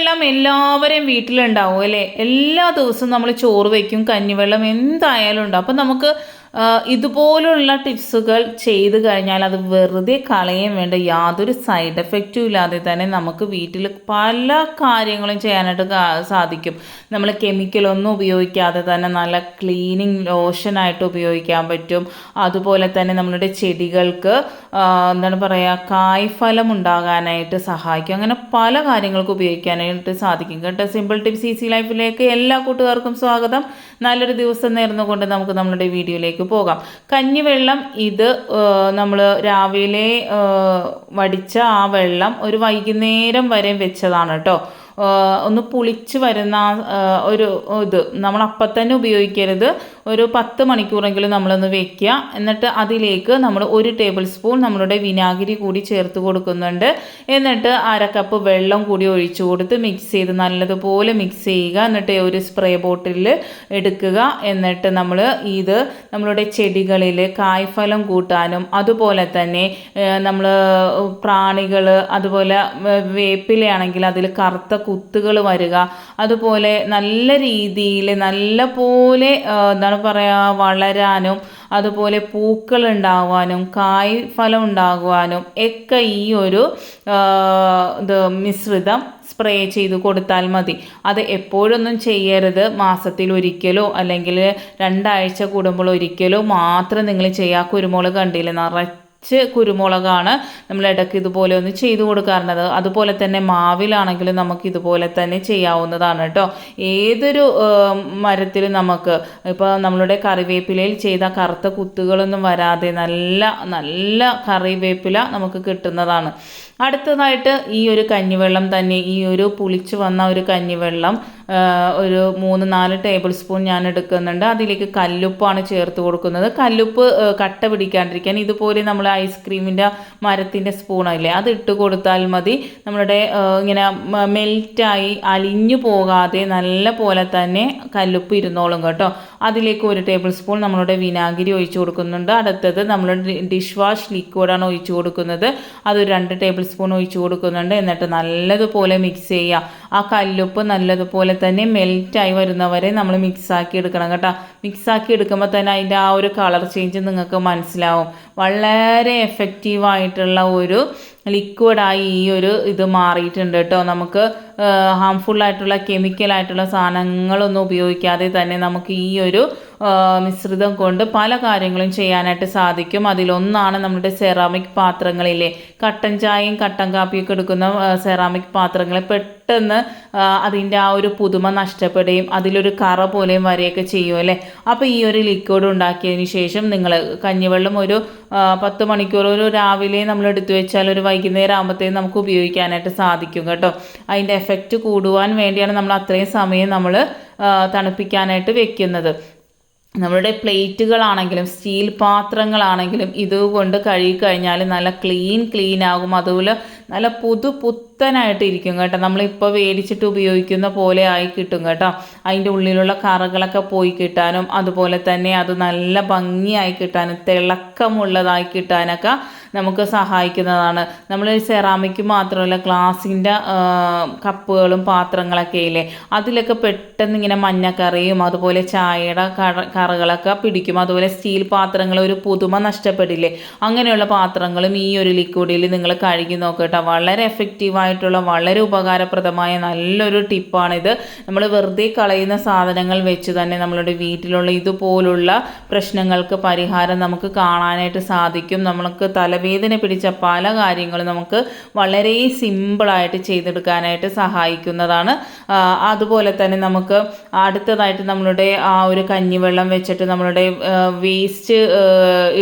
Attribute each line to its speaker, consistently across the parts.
Speaker 1: കഞ്ഞിവെള്ളം എല്ലാവരെയും വീട്ടിലുണ്ടാവും അല്ലേ? എല്ലാ ദിവസവും നമ്മൾ ചോറ് വയ്ക്കും, കഞ്ഞിവെള്ളം എന്തായാലും ഉണ്ടാവും. അപ്പം നമുക്ക് ഇതുപോലുള്ള ടിപ്സുകൾ ചെയ്ത് കഴിഞ്ഞാൽ അത് വെറുതെ കളയാൻ വേണ്ട യാതൊരു സൈഡ് എഫക്റ്റും ഇല്ലാതെ തന്നെ നമുക്ക് വീട്ടിൽ പല കാര്യങ്ങളും ചെയ്യാനായിട്ട് സാധിക്കും. നമ്മൾ കെമിക്കലൊന്നും ഉപയോഗിക്കാതെ തന്നെ നല്ല ക്ലീനിങ് ലോഷനായിട്ട് ഉപയോഗിക്കാൻ പറ്റും. അതുപോലെ തന്നെ നമ്മളുടെ ചെടികൾക്ക് എന്താണ് പറയുക, കായ്ഫലം ഉണ്ടാകാനായിട്ട് സഹായിക്കും. അങ്ങനെ പല കാര്യങ്ങൾക്ക് ഉപയോഗിക്കാനായിട്ട് സാധിക്കും കേട്ടോ. സിമ്പിൾ ടിപ്സ് ഈസി ലൈഫിലേക്ക് എല്ലാ കൂട്ടുകാർക്കും സ്വാഗതം. നല്ലൊരു ദിവസം നേർന്നുകൊണ്ട് നമുക്ക് നമ്മുടെ വീഡിയോയിലേക്ക് പോകാം. കഞ്ഞിവെള്ളം ഇത് നമ്മൾ രാവിലെ വടിച്ച ആ വെള്ളം ഒരു വൈകുന്നേരം വരെ വെച്ചതാണ് കേട്ടോ. ഒന്ന് പുളിച്ച് വരുന്ന ഒരു ഇത് നമ്മൾ അപ്പം തന്നെ ഉപയോഗിക്കരുത്. ഒരു 10 മണിക്കൂറെങ്കിലും നമ്മളൊന്ന് വെക്കുക. എന്നിട്ട് അതിലേക്ക് നമ്മൾ 1 ടേബിൾ സ്പൂൺ നമ്മളുടെ വിനാഗിരി കൂടി ചേർത്ത് കൊടുക്കുന്നുണ്ട്. എന്നിട്ട് 1/2 കപ്പ് വെള്ളം കൂടി ഒഴിച്ചു കൊടുത്ത് മിക്സ് ചെയ്ത് നല്ലതുപോലെ മിക്സ് ചെയ്യുക. എന്നിട്ട് ഒരു സ്പ്രേ ബോട്ടിലിൽ എടുക്കുക. എന്നിട്ട് നമ്മൾ ഇത് നമ്മളുടെ ചെടികളിൽ കായ്ഫലം കൂട്ടാനും അതുപോലെ തന്നെ നമ്മൾ പ്രാണികൾ അതുപോലെ വേപ്പിലയാണെങ്കിൽ അതിൽ കറുത്ത കുത്തുകൾ വരിക, അതുപോലെ നല്ല രീതിയിൽ നല്ല പോലെ എന്താണ് പറയുക വളരാനും അതുപോലെ പൂക്കൾ ഉണ്ടാകുവാനും കായ് ഫലം ഉണ്ടാകുവാനും ഒക്കെ ഈ ഒരു മിശ്രിതം സ്പ്രേ ചെയ്ത് കൊടുത്താൽ മതി. അത് എപ്പോഴൊന്നും ചെയ്യരുത്. മാസത്തിൽ ഒരിക്കലോ അല്ലെങ്കിൽ 2 ആഴ്ച കൂടുമ്പോൾ ഒരിക്കലോ മാത്രം നിങ്ങൾ ചെയ്യുക. കുരുമുളക് കണ്ടില്ലേ, നിറച്ച് കുരുമുളകാണ് നമ്മൾ ഇടയ്ക്ക് ഇതുപോലെ ഒന്ന് ചെയ്തു കൊടുക്കാറുള്ളത്. അതുപോലെ തന്നെ മാവിലാണെങ്കിലും നമുക്ക് ഇതുപോലെ തന്നെ ചെയ്യാവുന്നതാണ് കേട്ടോ. ഏതൊരു മരത്തിലും നമുക്ക് ഇപ്പോൾ നമ്മളുടെ കറിവേപ്പിലയിൽ ചെയ്ത കറുത്ത കുത്തുകളൊന്നും വരാതെ നല്ല നല്ല കറിവേപ്പില നമുക്ക് കിട്ടുന്നതാണ്. അടുത്തതായിട്ട് ഈ ഒരു കഞ്ഞിവെള്ളം തന്നെ, ഈ ഒരു പുളിച്ച് വന്ന ഒരു കഞ്ഞിവെള്ളം ഒരു 3-4 ടേബിൾ സ്പൂൺ ഞാൻ എടുക്കുന്നുണ്ട്. അതിലേക്ക് കല്ലുപ്പാണ് ചേർത്ത് കൊടുക്കുന്നത്. കല്ലുപ്പ് കട്ട പിടിക്കാണ്ടിരിക്കാൻ ഇതുപോലെ നമ്മൾ ഐസ്ക്രീമിൻ്റെ മരത്തിൻ്റെ സ്പൂണില്ലേ അത് ഇട്ട് കൊടുത്താൽ മതി. നമ്മളുടെ ഇങ്ങനെ മെൽറ്റായി അലിഞ്ഞു പോകാതെ നല്ല പോലെ തന്നെ കല്ലുപ്പ് ഇരുന്നോളും കേട്ടോ. അതിലേക്ക് 1 ടേബിൾ സ്പൂൺ നമ്മളുടെ വിനാഗിരി ഒഴിച്ചു കൊടുക്കുന്നുണ്ട്. അടുത്തത് നമ്മൾ ഡിഷ് വാഷ് ലിക്വിഡാണ് ഒഴിച്ചു കൊടുക്കുന്നത്. അതൊരു 2 ടേബിൾ സ്പൂൺ ഒഴിച്ചു കൊടുക്കുന്നുണ്ട്. എന്നിട്ട് നല്ലതുപോലെ മിക്സ് ചെയ്യുക. ആ കല്ലുപ്പ് നല്ലതുപോലെ തന്നെ മെൽറ്റായി വരുന്നവരെ നമ്മൾ മിക്സാക്കി എടുക്കണം കേട്ടോ. മിക്സാക്കി എടുക്കുമ്പോൾ തന്നെ അതിൻ്റെ ആ ഒരു കളർ ചേഞ്ച് നിങ്ങൾക്ക് മനസ്സിലാവും. വളരെ എഫക്റ്റീവായിട്ടുള്ള ഒരു ലിക്വിഡായി ഈ ഒരു ഇത് മാറിയിട്ടുണ്ട് കേട്ടോ. നമുക്ക് ഹാംഫുള്ളായിട്ടുള്ള കെമിക്കലായിട്ടുള്ള സാധനങ്ങളൊന്നും ഉപയോഗിക്കാതെ തന്നെ നമുക്ക് ഈ ഒരു മിശ്രിതം കൊണ്ട് പല കാര്യങ്ങളും ചെയ്യാനായിട്ട് സാധിക്കും. അതിലൊന്നാണ് നമ്മുടെ സെറാമിക് പാത്രങ്ങളിലെ കട്ടൻ ചായയും കട്ടൻ കാപ്പിയൊക്കെ എടുക്കുന്ന സെറാമിക് പാത്രങ്ങൾ പെട്ടെന്ന് അതിൻ്റെ ആ ഒരു പുതുമ നഷ്ടപ്പെടുകയും അതിലൊരു കറ പോലെയും വരെയൊക്കെ ചെയ്യും അല്ലേ. അപ്പോൾ ഈ ഒരു ലിക്വിഡ് ഉണ്ടാക്കിയതിന് ശേഷം നിങ്ങൾ കഞ്ഞിവെള്ളം ഒരു 10 മണിക്കൂർ ഒരു രാവിലെ നമ്മൾ എടുത്തു വെച്ചാൽ ഒരു വൈകുന്നേരം ആകുമ്പോഴത്തേക്കും നമുക്ക് ഉപയോഗിക്കാനായിട്ട് സാധിക്കും കേട്ടോ. അതിൻ്റെ എഫക്റ്റ് കൂടുവാൻ വേണ്ടിയാണ് നമ്മൾ അത്രയും സമയം നമ്മൾ തണുപ്പിക്കാനായിട്ട് വെക്കുന്നത്. നമ്മളുടെ പ്ലേറ്റുകളാണെങ്കിലും സ്റ്റീൽ പാത്രങ്ങളാണെങ്കിലും ഇതുകൊണ്ട് കഴുകിക്കഴിഞ്ഞാൽ നല്ല ക്ലീൻ ആകും. അതുപോലെ നല്ല പുത്തനായിട്ട് ഇരിക്കും കേട്ടോ. നമ്മളിപ്പോൾ മേടിച്ചിട്ട് ഉപയോഗിക്കുന്ന പോലെ ആയി കിട്ടും കേട്ടോ. അതിൻ്റെ ഉള്ളിലുള്ള കറകളൊക്കെ പോയി കിട്ടാനും അതുപോലെ തന്നെ അത് നല്ല ഭംഗിയായി കിട്ടാനും തിളക്കമുള്ളതായി കിട്ടാനൊക്കെ നമുക്ക് സഹായിക്കുന്നതാണ്. നമ്മൾ സെറാമിക് മാത്രമല്ല ഗ്ലാസിൻ്റെ കപ്പുകളും പാത്രങ്ങളൊക്കെ ഇല്ലേ അതിലൊക്കെ പെട്ടെന്ന് ഇങ്ങനെ മഞ്ഞക്കറിയും അതുപോലെ ചായയുടെ കറകളൊക്കെ പിടിക്കും. അതുപോലെ സ്റ്റീൽ പാത്രങ്ങൾ ഒരു പുതുമ നഷ്ടപ്പെടില്ലേ, അങ്ങനെയുള്ള പാത്രങ്ങളും ഈ ഒരു ലിക്വിഡിൽ നിങ്ങൾ കഴുകി നോക്കട്ടോ. വളരെ എഫക്റ്റീവായിട്ടുള്ള വളരെ ഉപകാരപ്രദമായ നല്ലൊരു ടിപ്പാണിത്. നമ്മൾ വെറുതെ കളയുന്ന സാധനങ്ങൾ വെച്ച് തന്നെ നമ്മളുടെ വീട്ടിലുള്ള ഇതുപോലുള്ള പ്രശ്നങ്ങൾക്ക് പരിഹാരം നമുക്ക് കാണാനായിട്ട് സാധിക്കും. നമുക്ക് തലവേദന പിടിച്ച പല കാര്യങ്ങളും നമുക്ക് വളരെ സിമ്പിളായിട്ട് ചെയ്തെടുക്കാനായിട്ട് സഹായിക്കുന്നതാണ്. അതുപോലെ തന്നെ നമുക്ക് അടുത്തതായിട്ട് നമ്മളുടെ ആ ഒരു കഞ്ഞിവെള്ളം വെച്ചിട്ട് നമ്മളുടെ വേസ്റ്റ്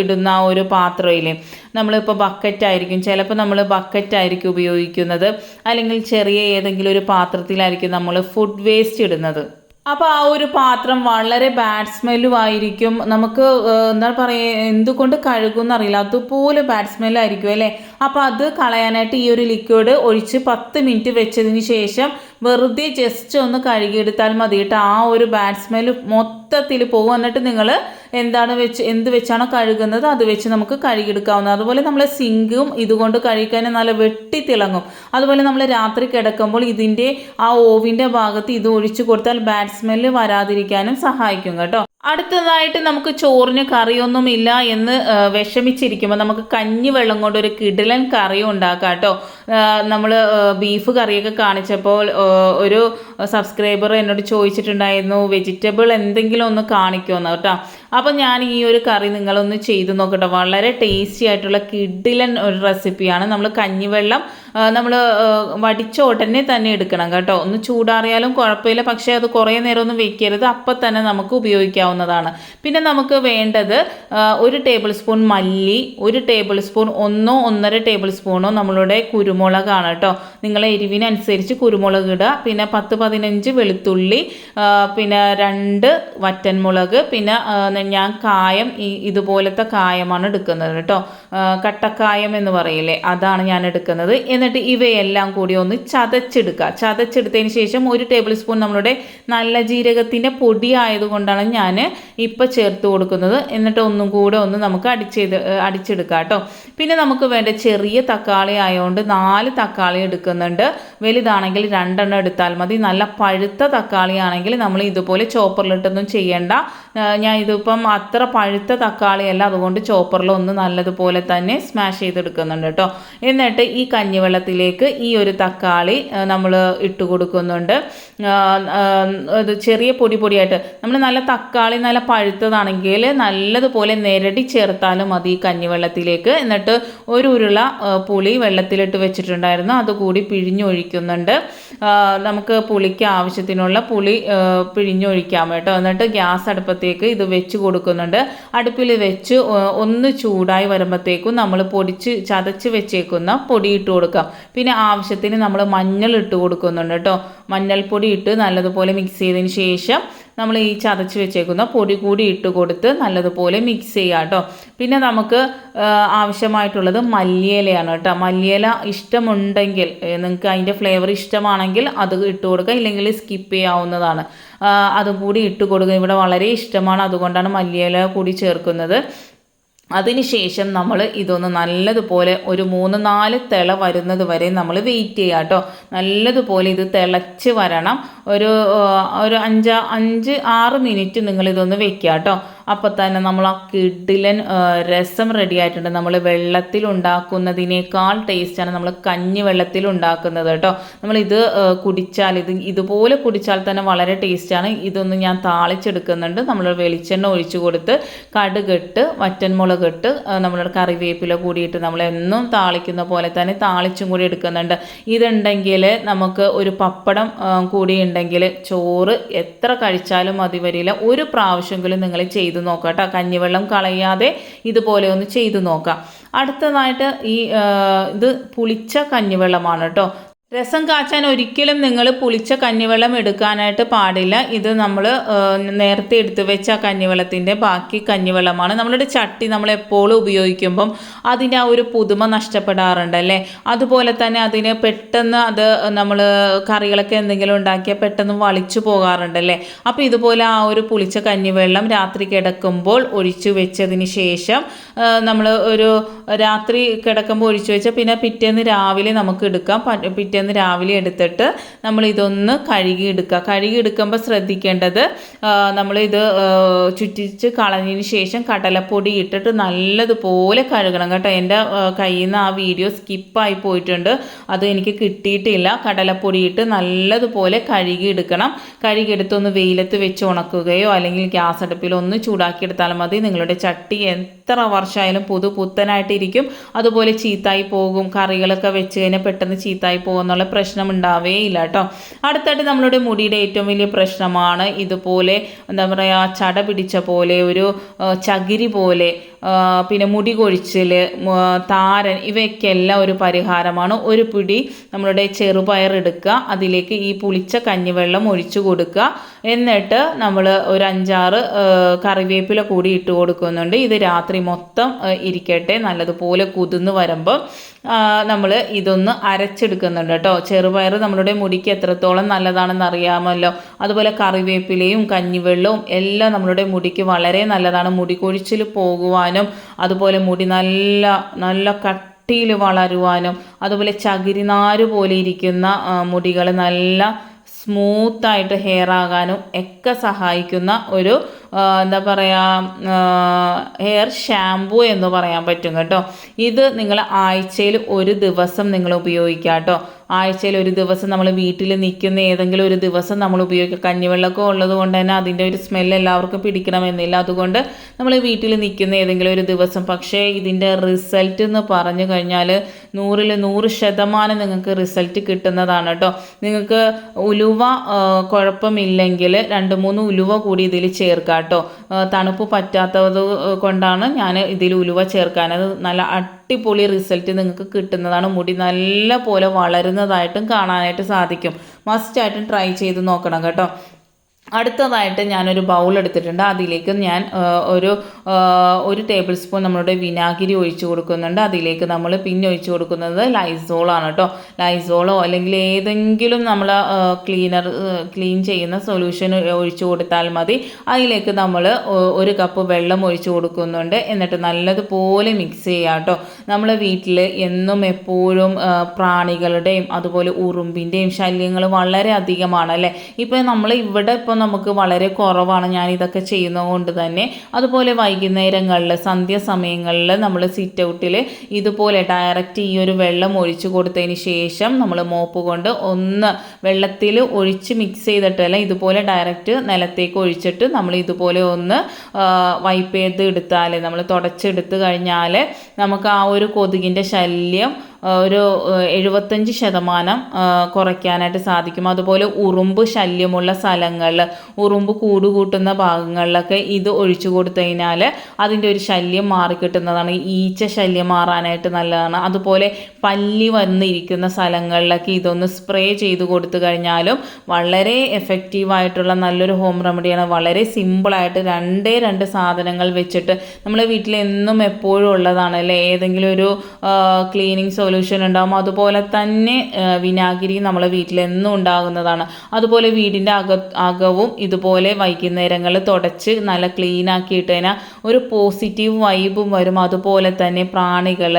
Speaker 1: ഇടുന്ന ഒരു പാത്രമില്ലേ, നമ്മളിപ്പോൾ ബക്കറ്റായിരിക്കും, ചിലപ്പോൾ നമ്മൾ ബക്കറ്റായിരിക്കും ഉപയോഗിക്കുന്നത്, അല്ലെങ്കിൽ ചെറിയ ഏതെങ്കിലും ഒരു പാത്രത്തിലായിരിക്കും നമ്മൾ ഫുഡ് വേസ്റ്റ് ഇടുന്നത്. അപ്പോൾ ആ ഒരു പാത്രം വളരെ ബാഡ് സ്മെല്ലുമായിരിക്കും. നമുക്ക് എന്താ പറയുക, എന്തുകൊണ്ട് കഴുകുമെന്ന് അറിയില്ല, അതുപോലെ ബാഡ് സ്മെല്ലായിരിക്കും അല്ലേ. അപ്പോൾ അത് കളയാനായിട്ട് ഈ ഒരു ലിക്വിഡ് ഒഴിച്ച് 10 മിനിറ്റ് വെച്ചതിന് ശേഷം വെറുതെ ജസ്റ്റ് ഒന്ന് കഴുകിയെടുത്താൽ മതി കേട്ടോ. ആ ഒരു ബാഡ് സ്മെൽ മൊത്തത്തിൽ പോകും. എന്നിട്ട് നിങ്ങൾ എന്ത് വെച്ചാണോ കഴുകുന്നത് അത് വെച്ച് നമുക്ക് കഴുകിയെടുക്കാവുന്നത്. അതുപോലെ നമ്മൾ സിങ്കും ഇതുകൊണ്ട് കഴുകിക്കാൻ നല്ല വെട്ടി തിളങ്ങും. അതുപോലെ നമ്മൾ രാത്രി കിടക്കുമ്പോൾ ഇതിൻ്റെ ആ ഓവിൻ്റെ ഭാഗത്ത് ഇത് ഒഴിച്ചു കൊടുത്താൽ ബാഡ് സ്മെല്ല് വരാതിരിക്കാനും സഹായിക്കും കേട്ടോ. അടുത്തതായിട്ട് നമുക്ക് ചോറിന് കറിയൊന്നുമില്ല എന്ന് വിഷമിച്ചിരിക്കുമ്പോൾ നമുക്ക് കഞ്ഞി വെള്ളം കൊണ്ട് ഒരു കിടിലൻ കറി ഉണ്ടാക്കാം കേട്ടോ. നമ്മൾ ബീഫ് കറിയൊക്കെ കാണിച്ചപ്പോൾ ഒരു സബ്സ്ക്രൈബർ എന്നോട് ചോദിച്ചിട്ടുണ്ടായിരുന്നു വെജിറ്റബിൾ എന്തെങ്കിലും ഒന്ന് കാണിക്കുമെന്ന് കേട്ടോ. അപ്പം ഞാൻ ഈ ഒരു കറി നിങ്ങളൊന്ന് ചെയ്ത് നോക്കട്ടെ. വളരെ ടേസ്റ്റി ആയിട്ടുള്ള കിടിലൻ ഒരു റെസിപ്പിയാണ്. നമ്മൾ കഞ്ഞിവെള്ളം നമ്മൾ വടിച്ച ഉടനെ തന്നെ എടുക്കണം കേട്ടോ. ഒന്ന് ചൂടാറിയാലും കുഴപ്പമില്ല, പക്ഷേ അത് കുറേ നേരം ഒന്നും വെക്കരുത്. അപ്പം തന്നെ നമുക്ക് ഉപയോഗിക്കാവുന്നതാണ്. പിന്നെ നമുക്ക് വേണ്ടത് 1 ടേബിൾ സ്പൂൺ മല്ലി, 1 ടേബിൾ സ്പൂൺ 1-1.5 ടേബിൾ സ്പൂണോ നമ്മളുടെ കുരുമുളകാണ് കേട്ടോ. നിങ്ങളെ എരിവിനനുസരിച്ച് കുരുമുളക് ഇടുക. പിന്നെ 10-15 വെളുത്തുള്ളി, പിന്നെ 2 വറ്റൻമുളക്, പിന്നെ ഞാൻ കായം ഇതുപോലത്തെ കായമാണ് എടുക്കുന്നത് കേട്ടോ. കട്ടക്കായം എന്ന് പറയില്ലേ, അതാണ് ഞാൻ എടുക്കുന്നത്. എന്നിട്ട് ഇവയെല്ലാം കൂടി ഒന്ന് ചതച്ചെടുക്കുക. ചതച്ചെടുത്തതിന് ശേഷം 1 ടേബിൾ സ്പൂൺ നമ്മളുടെ നല്ല ജീരകത്തിൻ്റെ പൊടി ആയതുകൊണ്ടാണ് ഞാൻ ഇപ്പം ചേർത്ത് കൊടുക്കുന്നത്. എന്നിട്ട് ഒന്നും കൂടെ ഒന്ന് നമുക്ക് അടിച്ചെടുക്കാം കേട്ടോ. പിന്നെ നമുക്ക് വേണ്ട ചെറിയ തക്കാളി ആയതുകൊണ്ട് 4 തക്കാളി എടുക്കുന്നുണ്ട്. വലുതാണെങ്കിൽ 2 എണ്ണം എടുത്താൽ മതി. നല്ല പഴുത്ത തക്കാളി ആണെങ്കിൽ നമ്മൾ ഇതുപോലെ ചോപ്പറിലിട്ടൊന്നും ചെയ്യേണ്ട. ഞാൻ ഇതിപ്പം അത്ര പഴുത്ത തക്കാളിയല്ല, അതുകൊണ്ട് ചോപ്പറിൽ ഒന്ന് നല്ലതുപോലെ തന്നെ സ്മാഷ് ചെയ്തെടുക്കുന്നുണ്ട് കേട്ടോ. എന്നിട്ട് ഈ കഞ്ഞിവെള്ളത്തിലേക്ക് ഈ ഒരു തക്കാളി നമ്മൾ ഇട്ട് കൊടുക്കുന്നുണ്ട്. ഇത് ചെറിയ പൊടിയായിട്ട് നമ്മൾ നല്ല തക്കാളി നല്ല പഴുത്തതാണെങ്കിൽ നല്ലതുപോലെ നിരടി ചേർത്താലും മതി ഈ കഞ്ഞിവെള്ളത്തിലേക്ക്. എന്നിട്ട് 1 ഉരുള പുളി വെള്ളത്തിലിട്ട് വെച്ചിട്ടുണ്ടായിരുന്നു, അതുകൂടി പിഴിഞ്ഞൊഴിക്കുന്നുണ്ട്. നമുക്ക് പുളിക്ക് ആവശ്യത്തിനുള്ള പുളി പിഴിഞ്ഞൊഴിക്കാം കേട്ടോ. എന്നിട്ട് ഗ്യാസ് അടുപ്പത്തേക്ക് ഇത് വെച്ച് കൊടുക്കുന്നുണ്ട്. അടുപ്പിൽ വെച്ച് ഒന്ന് ചൂടായി വരുമ്പോഴത്തേക്കും നമ്മൾ ചതച്ച് വെച്ചേക്കുന്ന പൊടി ഇട്ട് കൊടുക്കാം. പിന്നെ ആവശ്യത്തിന് നമ്മൾ മഞ്ഞൾ ഇട്ട് കൊടുക്കുന്നുണ്ട് കേട്ടോ. മഞ്ഞൾപ്പൊടി ഇട്ട് നല്ലതുപോലെ മിക്സ് ചെയ്തതിന് ശേഷം നമ്മൾ ഈ ചതച്ച് വെച്ചേക്കുന്ന പൊടി കൂടി ഇട്ട് കൊടുത്ത് നല്ലതുപോലെ മിക്സ് ചെയ്യുക കേട്ടോ. പിന്നെ നമുക്ക് ആവശ്യമായിട്ടുള്ളത് മല്ലിയിലയാണ് കേട്ടോ. മല്ലിയില ഇഷ്ടമുണ്ടെങ്കിൽ, നിങ്ങൾക്ക് അതിൻ്റെ ഫ്ലേവർ ഇഷ്ടമാണെങ്കിൽ അത് ഇട്ട് കൊടുക്കുക, ഇല്ലെങ്കിൽ സ്കിപ്പ് ചെയ്യാവുന്നതാണ്. അതും കൂടി ഇട്ട് കൊടുക്കുക. ഇവിടെ വളരെ ഇഷ്ടമാണ്, അതുകൊണ്ടാണ് മല്ലിയില കൂടി ചേർക്കുന്നത്. അതിനുശേഷം നമ്മൾ ഇതൊന്ന് നല്ലതുപോലെ ഒരു 3-4 തിള വരുന്നത് വരെ നമ്മൾ വെയിറ്റ് ചെയ്യുക കേട്ടോ. നല്ലതുപോലെ ഇത് തിളച്ച് വരണം. ഒരു 5-6 മിനിറ്റ് നിങ്ങളിതൊന്ന് വെക്കുക കേട്ടോ. അപ്പോൾ തന്നെ നമ്മൾ ആ കിടിലൻ രസം റെഡി ആയിട്ടുണ്ട്. നമ്മൾ വെള്ളത്തിൽ ഉണ്ടാക്കുന്നതിനേക്കാൾ ടേസ്റ്റാണ് നമ്മൾ കഞ്ഞി വെള്ളത്തിൽ ഉണ്ടാക്കുന്നത് കേട്ടോ. നമ്മളിത് കുടിച്ചാൽ ഇതുപോലെ കുടിച്ചാൽ തന്നെ വളരെ ടേസ്റ്റാണ്. ഇതൊന്ന് ഞാൻ താളിച്ചെടുക്കുന്നുണ്ട്. നമ്മൾ വെളിച്ചെണ്ണ ഒഴിച്ചു കൊടുത്ത് കടുകിട്ട് വറ്റൻമുളകിട്ട് നമ്മളുടെ കറിവേപ്പില കൂടിയിട്ട് നമ്മളെന്നും താളിക്കുന്ന പോലെ തന്നെ താളിച്ചും കൂടി എടുക്കുന്നുണ്ട്. ഇതുണ്ടെങ്കിൽ നമുക്ക് ഒരു പപ്പടം കൂടി ഉണ്ടെങ്കിൽ ചോറ് എത്ര കഴിച്ചാലും മതി വരില്ല. ഒരു പ്രാവശ്യമെങ്കിലും നിങ്ങൾ ചെയ്ത് നോക്കാം കേട്ടോ. കഞ്ഞിവെള്ളം കളയാതെ ഇതുപോലെ ഒന്ന് ചെയ്തു നോക്കാം. അടുത്തതായിട്ട് ഇത് പുളിച്ച കഞ്ഞിവെള്ളമാണ് കേട്ടോ. രസം കാച്ചാൻ ഒരിക്കലും നിങ്ങൾ പുളിച്ച കഞ്ഞിവെള്ളം എടുക്കാനായിട്ട് പാടില്ല. ഇത് നമ്മൾ നേരത്തെ എടുത്തു വെച്ച കഞ്ഞിവെള്ളത്തിൻ്റെ ബാക്കി കഞ്ഞിവെള്ളമാണ്. നമ്മളുടെ ചട്ടി നമ്മളെപ്പോഴും ഉപയോഗിക്കുമ്പം അതിൻ്റെ ആ ഒരു പുതുമ നഷ്ടപ്പെടാറുണ്ടല്ലേ. അതുപോലെ തന്നെ അതിന് പെട്ടെന്ന് നമ്മൾ കറികളൊക്കെ എന്തെങ്കിലും ഉണ്ടാക്കിയാൽ പെട്ടെന്ന് വളിച്ചു പോകാറുണ്ടല്ലേ. അപ്പോൾ ഇതുപോലെ ആ ഒരു പുളിച്ച കഞ്ഞിവെള്ളം രാത്രി കിടക്കുമ്പോൾ ഒഴിച്ചു വെച്ചതിന് ശേഷം നമ്മൾ ഒരു രാത്രി കിടക്കുമ്പോൾ ഒഴിച്ചു വെച്ചാൽ പിന്നെ പിറ്റേന്ന് രാവിലെ നമുക്ക് എടുക്കാം. പിറ്റേന്ന് രാവിലെ എടുത്തിട്ട് നമ്മൾ ഇതൊന്ന് കഴുകിയെടുക്കുമ്പോൾ ശ്രദ്ധിക്കേണ്ടത് നമ്മളിത് ചുറ്റിച്ച് കളഞ്ഞതിന് ശേഷം കടലപ്പൊടി ഇട്ടിട്ട് നല്ലതുപോലെ കഴുകണം കേട്ടോ. എൻ്റെ കയ്യിൽ നിന്ന് ആ വീഡിയോ സ്കിപ്പായി പോയിട്ടുണ്ട്, അത് എനിക്ക് കിട്ടിയിട്ടില്ല. കടലപ്പൊടി ഇട്ട് നല്ലതുപോലെ കഴുകിയെടുക്കണം. കഴുകിയെടുത്തൊന്ന് വെയിലത്ത് വെച്ച് ഉണക്കുകയോ അല്ലെങ്കിൽ ഗ്യാസ് അടുപ്പിൽ ഒന്ന് ചൂടാക്കിയെടുത്താലും മതി. നിങ്ങളുടെ ചട്ടി എത്ര വർഷമായാലും പുത്തനായിട്ടിരിക്കും. അതുപോലെ ചീത്തായി പോകും. കറികളൊക്കെ വെച്ച് കഴിഞ്ഞാൽ പെട്ടെന്ന് ചീത്തായി പോകുന്നുള്ള പ്രശ്നം ഉണ്ടാവേ ഇല്ല കേട്ടോ. അടുത്തായിട്ട് നമ്മളുടെ മുടിയുടെ ഏറ്റവും വലിയ പ്രശ്നമാണ് ഇതുപോലെ എന്താ പറയുക, ചട പിടിച്ച പോലെ ഒരു ചകിരി പോലെ പിന്നെ മുടി കൊഴിച്ചിൽ, താരൻ, ഇവയ്ക്കെല്ലാം ഒരു പരിഹാരമാണ്. ഒരു പിടി നമ്മളുടെ ചെറുപയർ എടുക്കുക, അതിലേക്ക് ഈ പുളിച്ച കഞ്ഞിവെള്ളം ഒഴിച്ചു കൊടുക്കുക. എന്നിട്ട് നമ്മൾ ഒരു 5-6 കറിവേപ്പില കൂടി ഇട്ട് കൊടുക്കുന്നുണ്ട്. ഇത് രാത്രി മൊത്തം ഇരിക്കട്ടെ. നല്ലതുപോലെ കുതിർന്ന് വരുമ്പോൾ നമ്മൾ ഇതൊന്ന് അരച്ചെടുക്കുന്നുണ്ട് കേട്ടോ. ചെറുപയർ നമ്മളുടെ മുടിക്ക് എത്രത്തോളം നല്ലതാണെന്ന് അറിയാമല്ലോ. അതുപോലെ കറിവേപ്പിലയും കഞ്ഞിവെള്ളവും എല്ലാം നമ്മളുടെ മുടിക്ക് വളരെ നല്ലതാണ്. മുടി കൊഴിച്ചിൽ പോകുവാനും അതുപോലെ മുടി നല്ല നല്ല കട്ടിയിൽ വളരുവാനും അതുപോലെ ചകിരിനാര് പോലെ ഇരിക്കുന്ന മുടികൾ നല്ല സ്മൂത്തായിട്ട് ഹെയർ ആകാനും ഒക്കെ സഹായിക്കുന്ന ഒരു എന്താ പറയുക ഹെയർ ഷാമ്പൂ എന്ന് പറയാൻ പറ്റും കേട്ടോ. ഇത് നിങ്ങൾ ആഴ്ചയിൽ ഒരു ദിവസം നിങ്ങൾ ഉപയോഗിക്കുക കേട്ടോ. ആഴ്ചയിൽ ഒരു ദിവസം നമ്മൾ വീട്ടിൽ നിൽക്കുന്ന ഏതെങ്കിലും ഒരു ദിവസം നമ്മൾ ഉപയോഗിക്കുക. കഞ്ഞിവെള്ളമൊക്കെ ഉള്ളത് കൊണ്ട് തന്നെ അതിൻ്റെ ഒരു സ്മെല്ല് എല്ലാവർക്കും പിടിക്കണമെന്നില്ല. അതുകൊണ്ട് നമ്മൾ വീട്ടിൽ നിൽക്കുന്ന ഏതെങ്കിലും ഒരു ദിവസം. പക്ഷേ ഇതിൻ്റെ റിസൾട്ട് എന്ന് പറഞ്ഞു കഴിഞ്ഞാൽ 100% നിങ്ങൾക്ക് റിസൾട്ട് കിട്ടുന്നതാണ് കേട്ടോ. നിങ്ങൾക്ക് ഉലുവ കുഴപ്പമില്ലെങ്കിൽ 2-3 ഉലുവ കൂടി ഇതിൽ ചേർക്കാം കേട്ടോ. തണുപ്പ് പറ്റാത്തത് കൊണ്ടാണ് ഞാൻ ഇതിൽ ഉലുവ ചേർക്കാൻ. അത് നല്ല അടിപൊളി റിസൾട്ട് നിങ്ങൾക്ക് കിട്ടുന്നതാണ്. മുടി നല്ല പോലെ വളരുന്നതായിട്ടും കാണാനായിട്ട് സാധിക്കും. മസ്റ്റായിട്ടും ട്രൈ ചെയ്ത് നോക്കണം കേട്ടോ. അടുത്തതായിട്ട് ഞാനൊരു ബൗൾ എടുത്തിട്ടുണ്ട്. അതിലേക്ക് ഞാൻ ഒരു ടേബിൾ സ്പൂൺ നമ്മളുടെ വിനാഗിരി ഒഴിച്ചു കൊടുക്കുന്നുണ്ട്. അതിലേക്ക് നമ്മൾ പിന്നെ ഒഴിച്ചു കൊടുക്കുന്നത് ലൈസോളാണ് കേട്ടോ. ലൈസോളോ അല്ലെങ്കിൽ ഏതെങ്കിലും നമ്മൾ ക്ലീൻ ചെയ്യുന്ന സൊല്യൂഷൻ ഒഴിച്ചു കൊടുത്താൽ മതി. അതിലേക്ക് നമ്മൾ 1 കപ്പ് വെള്ളം ഒഴിച്ചു കൊടുക്കുന്നുണ്ട്. എന്നിട്ട് നല്ലതുപോലെ മിക്സ് ചെയ്യുക കേട്ടോ. നമ്മളെ വീട്ടിൽ എന്നും എപ്പോഴും പ്രാണികളുടെയും അതുപോലെ ഉറുമ്പിൻ്റെയും ശല്യങ്ങൾ വളരെ അധികമാണല്ലേ. ഇപ്പം നമ്മൾ ഇവിടെ നമുക്ക് വളരെ കുറവാണ് ഞാൻ ഇതൊക്കെ ചെയ്യുന്നത് കൊണ്ട് തന്നെ. അതുപോലെ വൈകുന്നേരങ്ങളിൽ സന്ധ്യാസമയങ്ങളിൽ നമ്മൾ സിറ്റ് ഔട്ടിൽ ഇതുപോലെ ഡയറക്റ്റ് ഈ ഒരു വെള്ളം ഒഴിച്ചു കൊടുത്തതിന് ശേഷം നമ്മൾ മോപ്പ് കൊണ്ട് ഒന്ന് വെള്ളത്തിൽ ഒഴിച്ച് മിക്സ് ചെയ്തിട്ടല്ല, ഇതുപോലെ ഡയറക്റ്റ് നിലത്തേക്ക് ഒഴിച്ചിട്ട് നമ്മൾ ഇതുപോലെ ഒന്ന് വൈപ്പ് ചെയ്ത് എടുത്താൽ, നമ്മൾ തുടച്ചെടുത്ത് കഴിഞ്ഞാൽ നമുക്ക് ആ ഒരു കൊതുകിൻ്റെ ശല്യം ഒരു 75% കുറയ്ക്കാനായിട്ട് സാധിക്കും. അതുപോലെ ഉറുമ്പ് ശല്യമുള്ള സ്ഥലങ്ങളിൽ, ഉറുമ്പ് കൂടുകൂട്ടുന്ന ഭാഗങ്ങളിലൊക്കെ ഇത് ഒഴിച്ചു കൊടുത്തു കഴിഞ്ഞാൽ അതിൻ്റെ ഒരു ശല്യം മാറിക്കിട്ടുന്നതാണ്. ഈച്ച ശല്യം മാറാനായിട്ട് നല്ലതാണ്. അതുപോലെ പല്ലി വന്നിരിക്കുന്ന സ്ഥലങ്ങളിലൊക്കെ ഇതൊന്ന് സ്പ്രേ ചെയ്ത് കൊടുത്തു കഴിഞ്ഞാലും വളരെ എഫക്റ്റീവായിട്ടുള്ള നല്ലൊരു ഹോം റെമഡിയാണ്. വളരെ സിമ്പിളായിട്ട് 2 സാധനങ്ങൾ വെച്ചിട്ട് നമ്മളെ വീട്ടിൽ എന്നും എപ്പോഴും ഉള്ളതാണല്ലേ. ഏതെങ്കിലും ഒരു ക്ലീനിങ് സൊല്യൂഷൻ ഉണ്ടാകും. അതുപോലെ തന്നെ വിനാഗിരി നമ്മളെ വീട്ടിൽ എന്നും ഉണ്ടാകുന്നതാണ്. അതുപോലെ വീടിൻ്റെ അകവും ഇതുപോലെ വൈകുന്നേരങ്ങളിൽ തുടച്ച് നല്ല ക്ലീൻ ആക്കിയിട്ട് കഴിഞ്ഞാൽ ഒരു പോസിറ്റീവ് വൈബും വരും. അതുപോലെ തന്നെ പ്രാണികൾ,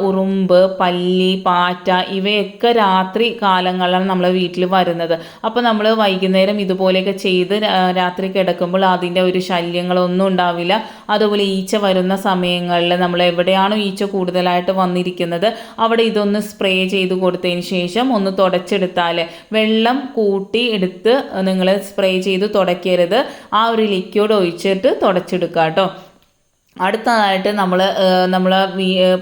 Speaker 1: ഉറുമ്പ്, പല്ലി, പാറ്റ ഇവയൊക്കെ രാത്രി കാലങ്ങളിലാണ് നമ്മളെ വീട്ടിൽ വരുന്നത്. അപ്പോൾ നമ്മൾ വൈകുന്നേരം ഇതുപോലെയൊക്കെ ചെയ്ത് രാത്രി കിടക്കുമ്പോൾ അതിൻ്റെ ഒരു ശല്യങ്ങളൊന്നും ഉണ്ടാവില്ല. അതുപോലെ ഈച്ച വരുന്ന സമയങ്ങളിൽ നമ്മൾ എവിടെയാണോ ഈച്ച കൂടുതലായിട്ട് വന്നിരിക്കുന്നത് അവിടെ ഇതൊന്ന് സ്പ്രേ ചെയ്ത് കൊടുത്തതിന് ശേഷം ഒന്ന് തുടച്ചെടുത്താൽ, വെള്ളം കൂട്ടി എടുത്ത് നിങ്ങൾ സ്പ്രേ ചെയ്ത് തുടയ്ക്കരുത്. ആ ഒരു ലിക്വിഡ് ഒഴിച്ചിട്ട് തുടച്ചെടുക്കുക കേട്ടോ. അടുത്തതായിട്ട് നമ്മളെ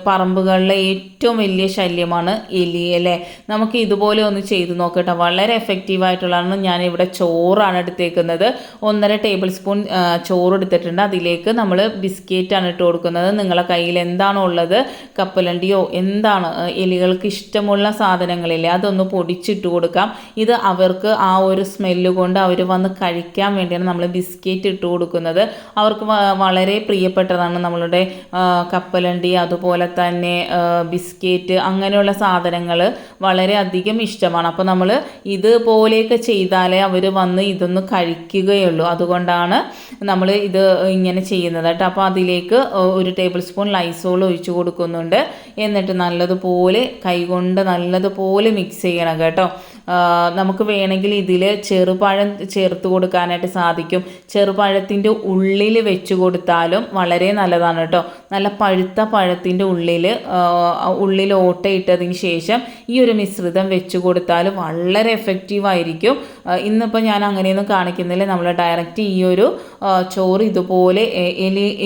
Speaker 1: പറമ്പുകളിലെ ഏറ്റവും വലിയ ശല്യമാണ് എലി അല്ലേ. നമുക്ക് ഇതുപോലെ ഒന്ന് ചെയ്ത് നോക്കട്ടെ. വളരെ എഫക്റ്റീവായിട്ടുള്ളതാണ്. ഞാനിവിടെ ചോറാണ് എടുത്തേക്കുന്നത്. 1.5 ടേബിൾ സ്പൂൺ ചോറ് എടുത്തിട്ടുണ്ട്. അതിലേക്ക് നമ്മൾ ബിസ്ക്കറ്റാണ് ഇട്ട് കൊടുക്കുന്നത്. നിങ്ങളെ കയ്യിൽ എന്താണോ ഉള്ളത്, കപ്പലണ്ടിയോ എന്താണ് എലികൾക്ക് ഇഷ്ടമുള്ള സാധനങ്ങളില്ലേ അതൊന്ന് പൊടിച്ചിട്ട് കൊടുക്കാം. ഇത് അവർക്ക് ആ ഒരു സ്മെല്ല് കൊണ്ട് അവർ വന്ന് കഴിക്കാൻ വേണ്ടിയാണ് നമ്മൾ ബിസ്ക്കറ്റ് ഇട്ട് കൊടുക്കുന്നത്. അവർക്ക് വളരെ പ്രിയപ്പെട്ടതാണ് നമ്മളുടെ കപ്പലണ്ടി, അതുപോലെ തന്നെ ബിസ്ക്കറ്റ്, അങ്ങനെയുള്ള സാധനങ്ങൾ വളരെ അധികം ഇഷ്ടമാണ്. അപ്പോൾ നമ്മൾ ഇതുപോലെയൊക്കെ ചെയ്താലേ അവർ വന്ന് ഇതൊന്ന് കഴിക്കുകയുള്ളൂ. അതുകൊണ്ടാണ് നമ്മൾ ഇത് ഇങ്ങനെ ചെയ്യുന്നത് കേട്ടോ. അപ്പോൾ അതിലേക്ക് 1 ടേബിൾ സ്പൂൺ ലൈസോൾ ഒഴിച്ചു കൊടുക്കുന്നുണ്ട്. എന്നിട്ട് നല്ലതുപോലെ കൈകൊണ്ട് നല്ലതുപോലെ മിക്സ് ചെയ്യണം കേട്ടോ. നമുക്ക് വേണമെങ്കിൽ ഇതിൽ ചെറുപഴം ചേർത്ത് കൊടുക്കാനായിട്ട് സാധിക്കും. ചെറുപഴത്തിൻ്റെ ഉള്ളിൽ വെച്ച് കൊടുത്താലും വളരെ നല്ലതാണ് കേട്ടോ. നല്ല പഴുത്ത പഴത്തിൻ്റെ ഉള്ളിൽ ഓട്ടയിട്ടതിന് ശേഷം ഈ ഒരു മിശ്രിതം വെച്ച് കൊടുത്താൽ വളരെ എഫക്റ്റീവായിരിക്കും. ഇന്നിപ്പോൾ ഞാൻ അങ്ങനെയൊന്നും കാണിക്കുന്നില്ല. നമ്മൾ ഡയറക്റ്റ് ഈ ഒരു ചോറ് ഇതുപോലെ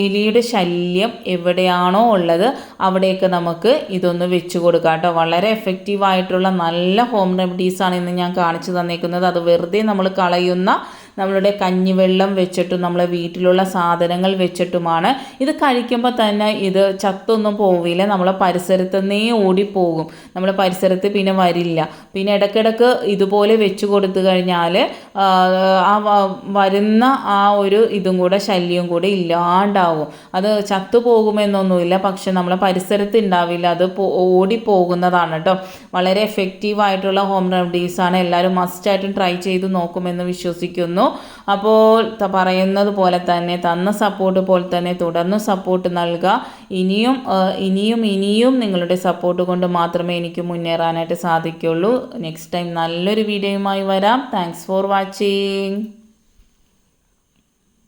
Speaker 1: എലിയുടെ ശല്യം എവിടെയാണോ ഉള്ളത് അവിടെയൊക്കെ നമുക്ക് ഇതൊന്ന് വെച്ച് കൊടുക്കാം കേട്ടോ. വളരെ എഫക്റ്റീവായിട്ടുള്ള നല്ല ഹോം റെമഡീസാണ് ഇന്ന് ഞാൻ കാണിച്ചു തന്നേക്കുന്നത്. അത് വെറുതെ നമ്മൾ കളയുന്ന നമ്മളുടെ കഞ്ഞിവെള്ളം വെച്ചിട്ടും നമ്മളെ വീട്ടിലുള്ള സാധനങ്ങൾ വെച്ചിട്ടുമാണ്. ഇത് കഴിക്കുമ്പോൾ തന്നെ ഇത് ചത്തൊന്നും പോവില്ല, നമ്മളെ പരിസരത്ത് നിന്നേ ഓടിപ്പോകും, നമ്മളെ പരിസരത്ത് പിന്നെ വരില്ല. പിന്നെ ഇടയ്ക്കിടയ്ക്ക് ഇതുപോലെ വെച്ച് കൊടുത്തു കഴിഞ്ഞാൽ ആ വരുന്ന ആ ഒരു ഇതും കൂടെ ശല്യം കൂടെ ഇല്ലാണ്ടാവും. അത് ചത്തുപോകുമെന്നൊന്നുമില്ല, പക്ഷെ നമ്മളെ പരിസരത്ത് ഉണ്ടാവില്ല, അത് ഓടിപ്പോകുന്നതാണ് കേട്ടോ. വളരെ എഫക്റ്റീവായിട്ടുള്ള ഹോം റെമഡീസാണ്. എല്ലാവരും മസ്റ്റായിട്ടും ട്രൈ ചെയ്ത് നോക്കുമെന്ന് വിശ്വസിക്കുന്നു. അപ്പോൾ പറയുന്നത് പോലെ തന്നെ തന്ന സപ്പോർട്ട് പോലെ തന്നെ തുടർന്ന് സപ്പോർട്ട് നൽകുക. ഇനിയും നിങ്ങളുടെ സപ്പോർട്ട് കൊണ്ട് മാത്രമേ എനിക്ക് മുന്നേറാനായിട്ട് സാധിക്കുള്ളൂ. നെക്സ്റ്റ് ടൈം നല്ലൊരു വീഡിയോയുമായി വരാം. Thanks for watching.